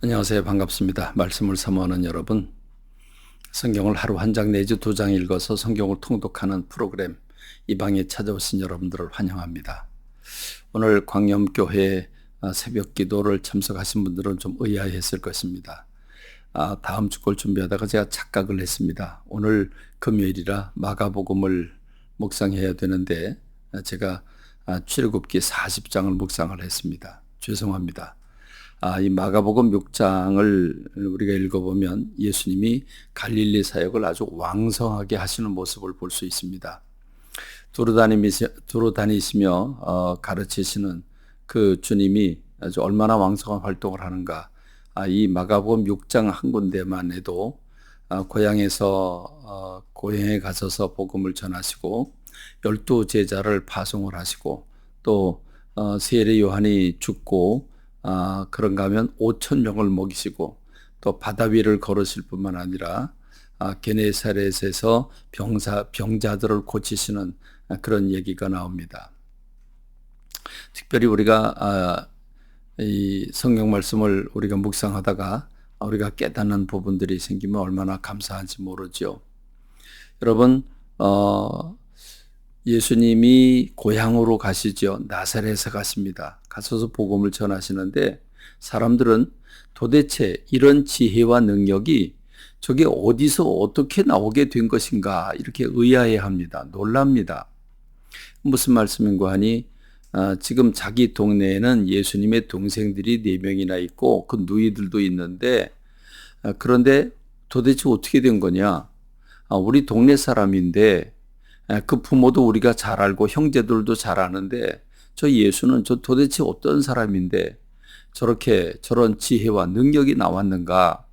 안녕하세요. 반갑습니다. 말씀을 사모하는 여러분, 성경을 하루 한 장 내지 두 장 읽어서 성경을 통독하는 프로그램 이 방에 찾아오신 여러분들을 환영합니다. 오늘 광염교회 새벽 기도를 참석하신 분들은 좀 의아했을 것입니다. 다음 주 걸 준비하다가 제가 착각을 했습니다. 오늘 금요일이라 마가복음을 묵상해야 되는데 제가 출애굽기 40장을 묵상을 했습니다. 죄송합니다. 이 마가복음 6장을 우리가 읽어보면 예수님이 갈릴리 사역을 아주 왕성하게 하시는 모습을 볼 수 있습니다. 두루 다니시며 가르치시는 그 주님이 아주 얼마나 왕성한 활동을 하는가. 이 마가복음 6장 한 군데만 해도 고향에 가셔서 복음을 전하시고 12 제자를 파송을 하시고 또 세례 요한이 죽고 그런가 하면 5,000명을 먹이시고 또 바다 위를 걸으실 뿐만 아니라 게네사렛에서 병자들을 고치시는 그런 얘기가 나옵니다. 특별히 우리가 이 성경 말씀을 우리가 묵상하다가 우리가 깨닫는 부분들이 생기면 얼마나 감사한지 모르죠. 여러분, 예수님이 고향으로 가시죠. 나사렛에 가십니다. 가셔서 복음을 전하시는데 사람들은 도대체 이런 지혜와 능력이 저게 어디서 어떻게 나오게 된 것인가 이렇게 의아해합니다. 놀랍니다. 무슨 말씀인가 하니 지금 자기 동네에는 예수님의 동생들이 4명이나 있고 그 누이들도 있는데 그런데 도대체 어떻게 된 거냐? 우리 동네 사람인데 그 부모도 우리가 잘 알고 형제들도 잘 아는데 저 예수는 저 도대체 어떤 사람인데 저런 지혜와 능력이 나왔는가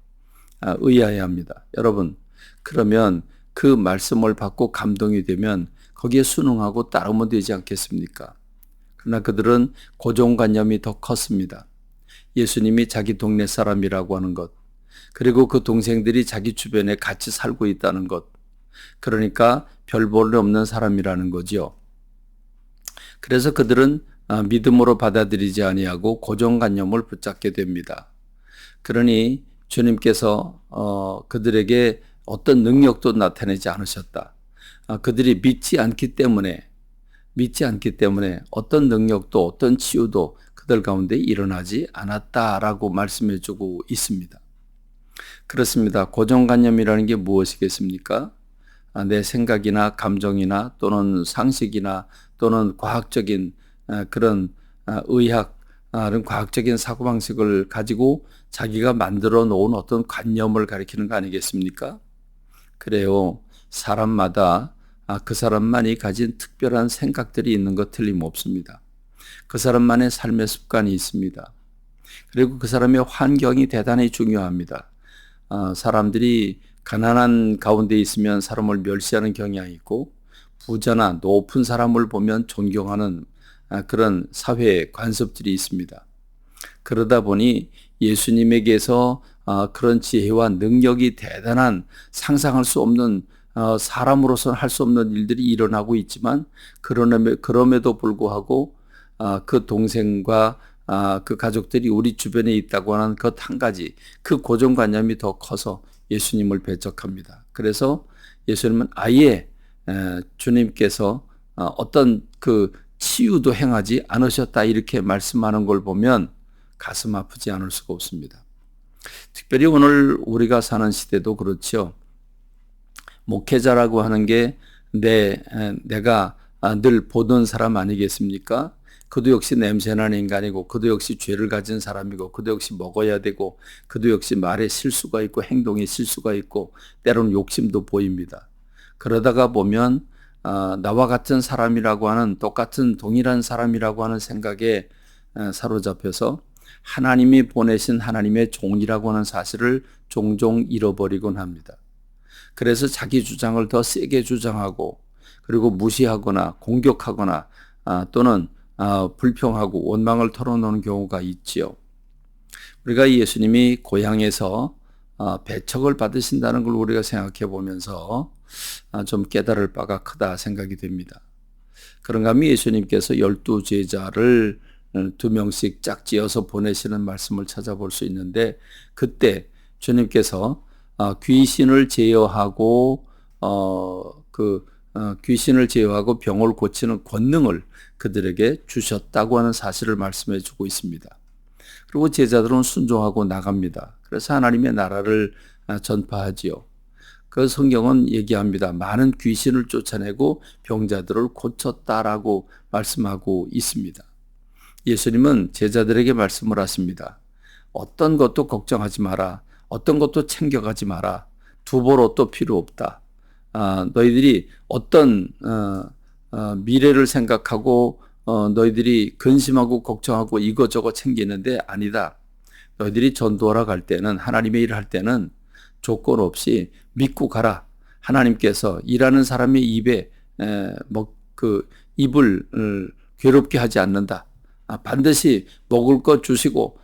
의아해합니다. 여러분, 그러면 그 말씀을 받고 감동이 되면 거기에 순응하고 따르면 되지 않겠습니까? 그러나 그들은 고정관념이 더 컸습니다. 예수님이 자기 동네 사람이라고 하는 것, 그리고 그 동생들이 자기 주변에 같이 살고 있다는 것, 그러니까 별 볼 일 없는 사람이라는 거지요. 그래서 그들은 믿음으로 받아들이지 아니하고 고정관념을 붙잡게 됩니다. 그러니 주님께서 그들에게 어떤 능력도 나타내지 않으셨다. 그들이 믿지 않기 때문에 어떤 능력도 어떤 치유도 그들 가운데 일어나지 않았다라고 말씀해 주고 있습니다. 그렇습니다. 고정관념이라는 게 무엇이겠습니까? 내 생각이나 감정이나 또는 상식이나 또는 과학적인 그런 의학, 과학적인 사고방식을 가지고 자기가 만들어 놓은 어떤 관념을 가리키는 거 아니겠습니까? 그래요. 사람마다 그 사람만이 가진 특별한 생각들이 있는 것 틀림없습니다. 그 사람만의 삶의 습관이 있습니다. 그리고 그 사람의 환경이 대단히 중요합니다. 사람들이 가난한 가운데 있으면 사람을 멸시하는 경향이 있고 부자나 높은 사람을 보면 존경하는 그런 사회 관습들이 있습니다. 그러다 보니 예수님에게서 그런 지혜와 능력이 대단한 상상할 수 없는 사람으로서는 할 수 없는 일들이 일어나고 있지만 그럼에도 불구하고 그 동생과 그 가족들이 우리 주변에 있다고 하는 것 한 가지 그 고정관념이 더 커서 예수님을 배척합니다. 그래서 예수님은 아예 주님께서 어떤 그 치유도 행하지 않으셨다 이렇게 말씀하는 걸 보면 가슴 아프지 않을 수가 없습니다. 특별히 오늘 우리가 사는 시대도 그렇죠. 목회자라고 하는 게 내가 늘 보던 사람 아니겠습니까? 그도 역시 냄새나는 인간이고 그도 역시 죄를 가진 사람이고 그도 역시 먹어야 되고 그도 역시 말에 실수가 있고 행동에 실수가 있고 때로는 욕심도 보입니다. 그러다가 보면 나와 같은 사람이라고 하는 똑같은 동일한 사람이라고 하는 생각에 사로잡혀서 하나님이 보내신 하나님의 종이라고 하는 사실을 종종 잃어버리곤 합니다. 그래서 자기 주장을 더 세게 주장하고 그리고 무시하거나 공격하거나 또는 불평하고 원망을 털어놓는 경우가 있지요. 우리가 예수님이 고향에서 배척을 받으신다는 걸 우리가 생각해 보면서 좀 깨달을 바가 크다 생각이 됩니다. 그런가 하면 예수님께서 12 제자를 두 명씩 짝지어서 보내시는 말씀을 찾아볼 수 있는데, 그때 주님께서 귀신을 제어하고 귀신을 제어하고 병을 고치는 권능을 그들에게 주셨다고 하는 사실을 말씀해 주고 있습니다. 그리고 제자들은 순종하고 나갑니다. 그래서 하나님의 나라를 전파하지요. 그 성경은 얘기합니다. 많은 귀신을 쫓아내고 병자들을 고쳤다라고 말씀하고 있습니다. 예수님은 제자들에게 말씀을 하십니다. 어떤 것도 걱정하지 마라. 어떤 것도 챙겨가지 마라. 두벌 옷도 필요 없다. 너희들이 어떤 미래를 생각하고 너희들이 근심하고 걱정하고 이것저것 챙기는데 아니다. 너희들이 전도하러 갈 때는, 하나님의 일을 할 때는 조건 없이 믿고 가라. 하나님께서 일하는 사람의 입에 입을 괴롭게 하지 않는다. 반드시 먹을 것 주시고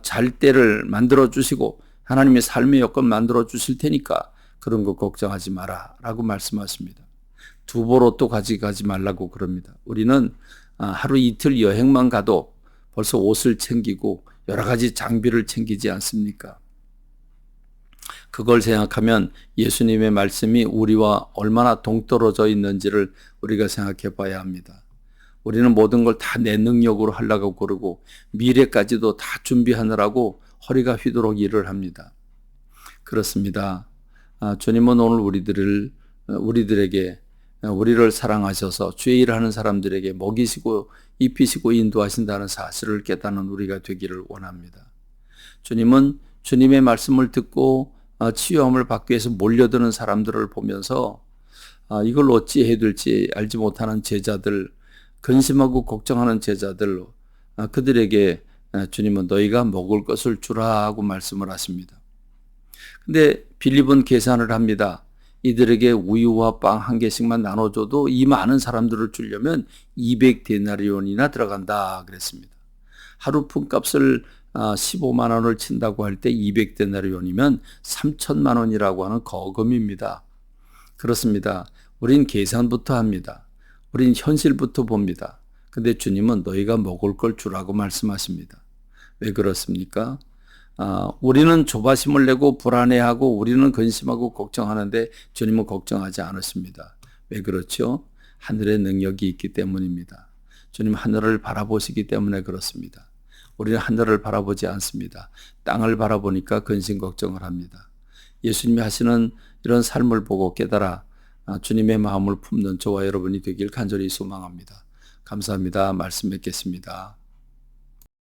잘 때를 만들어 주시고 하나님의 삶의 여건 만들어 주실 테니까 그런 거 걱정하지 마라 라고 말씀하십니다. 두벌 옷도 가져가지 말라고 그럽니다. 우리는 하루 이틀 여행만 가도 벌써 옷을 챙기고 여러 가지 장비를 챙기지 않습니까? 그걸 생각하면 예수님의 말씀이 우리와 얼마나 동떨어져 있는지를 우리가 생각해 봐야 합니다. 우리는 모든 걸 다 내 능력으로 하려고 그러고 미래까지도 다 준비하느라고 허리가 휘도록 일을 합니다. 그렇습니다. 주님은 오늘 우리들에게 우리를 사랑하셔서 주의 일을 하는 사람들에게 먹이시고 입히시고 인도하신다는 사실을 깨닫는 우리가 되기를 원합니다. 주님은 주님의 말씀을 듣고 치유함을 받기 위해서 몰려드는 사람들을 보면서 이걸 어찌해야 될지 알지 못하는 제자들, 근심하고 걱정하는 제자들, 그들에게 주님은 너희가 먹을 것을 주라 하고 말씀을 하십니다. 근데 빌립은 계산을 합니다. 이들에게 우유와 빵 한 개씩만 나눠줘도 이 많은 사람들을 주려면 200데나리온이나 들어간다 그랬습니다. 하루 품값을 15만 원을 친다고 할 때 200데나리온이면 3천만 원이라고 하는 거금입니다. 그렇습니다. 우린 계산부터 합니다. 우린 현실부터 봅니다. 근데 주님은 너희가 먹을 걸 주라고 말씀하십니다. 왜 그렇습니까? 우리는 조바심을 내고 불안해하고 우리는 근심하고 걱정하는데 주님은 걱정하지 않으십니다. 왜 그렇죠? 하늘의 능력이 있기 때문입니다. 주님 하늘을 바라보시기 때문에 그렇습니다. 우리는 하늘을 바라보지 않습니다. 땅을 바라보니까 근심 걱정을 합니다. 예수님이 하시는 이런 삶을 보고 깨달아 주님의 마음을 품는 저와 여러분이 되길 간절히 소망합니다. 감사합니다. 말씀 뵙겠습니다.